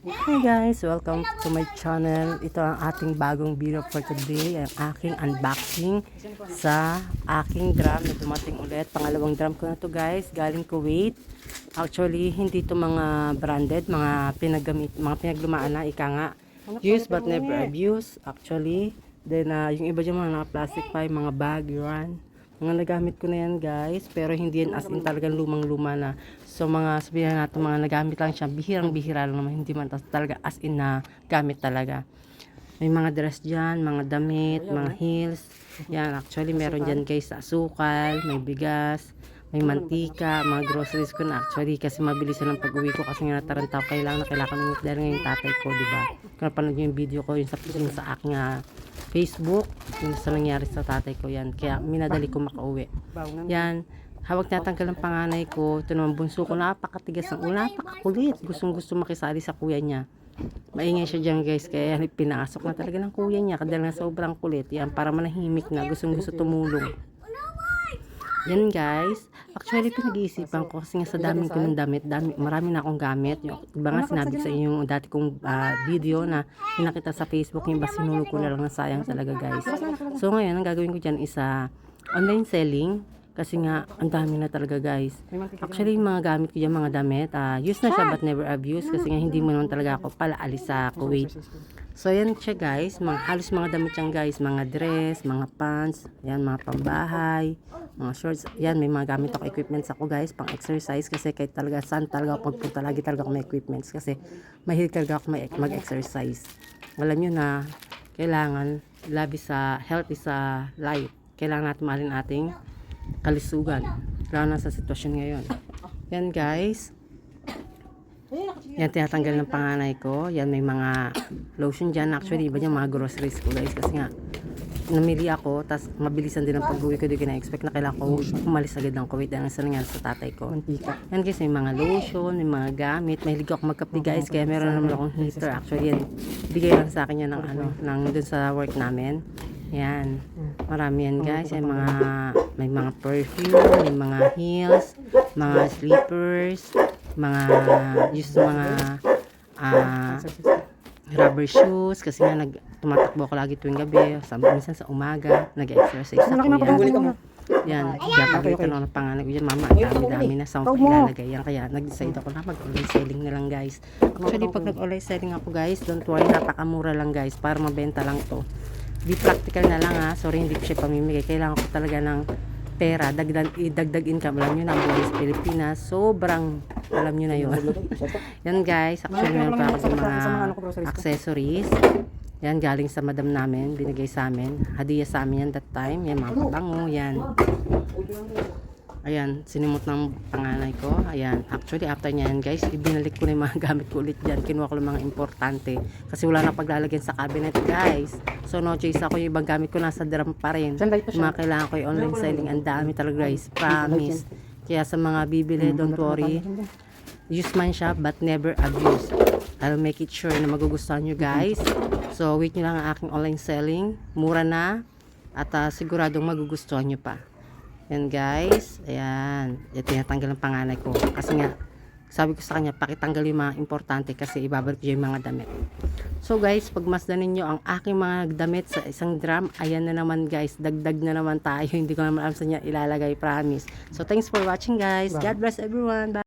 Hi guys! Welcome to my channel. Ito ang ating bagong video for today. Ang aking unboxing sa aking drum na dumating ulit. Pangalawang drum ko na to guys. Galing Kuwait. Actually, hindi to mga branded. Mga pinaglumaan na. Ika nga. Use but never abuse. Actually. Then, yung iba dyan mga plastic pa. Mga bag, yun. Mga nagamit ko na yan guys, pero hindi yan as in talagang lumang-luma na. So mga sabihin natin mga nagamit lang siya, bihirang-bihira lang naman, hindi man talaga as in na gamit talaga. May mga dress dyan, mga damit, mga heels. Yan, actually meron dyan guys sa asukal, may bigas, may mantika, mga groceries ko na actually kasi mabilis na ng pag-uwi ko kasi nga nataranta ko, kailangan ng dahil ngayon tatay ko, diba? Kung napanood yung video ko, yung sa aking Facebook, yung sa nangyari sa tatay ko yan. Kaya minadali ko makauwi. Yan. Hawag natanggal ng panganay ko. Ito naman bunso ko. Napakatigas ng ulo. Napakakulit. Gustong gusto makisali sa kuya niya. Maingay siya dyan guys. Kaya pinasok na talaga ng kuya niya. Kadal na sobrang kulit. Yan. Para manahimik na. Gustong gusto tumulong. Yan guys. Actually pinag-iisipan ko kasi nga sa daming ko ng damit, marami na akong gamit. Yung iba nga sinabi sa inyo yung dati kong video na pinakita sa Facebook, yung ba sinulog ko na lang na sayang talaga guys. So ngayon ang gagawin ko dyan is online selling. Kasi nga, ang dami na talaga guys. Actually, yung mga gamit ko dyan, mga damit, use na siya but never abuse. Kasi nga, hindi mo naman talaga ako palaalis sa Kuwait. So, yan siya guys. Halos mga damit yan guys. Mga dress, mga pants, yan, mga pambahay, mga shorts. Yan, may mga gamit ako equipments ako guys, pang exercise. Kasi kahit talaga, saan talaga ako pagpunta, lagi talaga ako may equipments. Kasi, mahilig talaga ako mag-exercise. Alam nyo na, kailangan, labi sa health is a life. Kailangan natin mahalin ating kalisugan lalo na sa sitwasyon ngayon. Yan guys, yan tinatanggal ng panganay ko. Yan may mga lotion dyan. Actually iba dyan mga groceries ko guys kasi nga namili ako, tas mabilisan din ang pag-uwi ko. Di ko na-expect na kailangan ko umalis agad ng Kuwait dahil sa nangyari sa tatay ko. Yan guys, may mga lotion, may mga gamit. Mahilig ako magkape guys, kaya meron naman akong heater. Actually yan, bigay lang sa akin yan ng dun sa work namin. Yan, marami yan guys. Yan, may mga perfume, may mga heels, mga slippers, mga rubber shoes. Kasi nga tumatakbo ako lagi tuwing gabi, minsan sa umaga nag-exercise ako. Yan, gagawin lang ng panganay ko dyan. Mama, dami-dami na sound ilalagay yan. Kaya nag-decide ako na mag-online selling na lang guys. Actually pag nag-online selling ako guys, don't worry, napakamura lang guys para mabenta lang to. Di practical na lang sorry hindi ko siya pamimigay, kailangan ko talaga ng pera, idagdag income. Alam nyo na, buhay sa Pilipinas, sobrang alam nyo na yun. Yan guys, actually meron pa ako sa mga accessories. Yan galing sa madam namin, binigay sa amin, hadiah sa amin yan that time. Yan mga pabango, yan. Ayan, sinimot ng panganay ko. Ayan, actually after nyan guys, ibinalik ko na yung mga gamit ko ulit dyan. Kinuha ko lang mga importante. Kasi wala na paglalagyan sa cabinet guys. So no choice ako, yung ibang gamit ko nasa drum pa rin. Yung mga kailangan ko yung online selling. Ang dami talaga guys, promise. Kaya sa mga bibili, don't worry. Use man siya but never abuse. I'll make it sure na magugustuhan nyo guys. So wait nyo lang ang aking online selling. Mura na. At siguradong magugustuhan nyo pa. Yan guys, ayan, ito tinatanggal ng panganay ko kasi nga sabi ko sa kanya pakitanggal yung mga importante kasi ibabalik ko yung mga damit. So guys, pagmasdan ninyo ang aking mga damit sa isang drum, ayan na naman guys, dagdag na naman tayo. Hindi ko naman alam sa niya ilalagay, promise. So thanks for watching guys, God bless everyone, bye.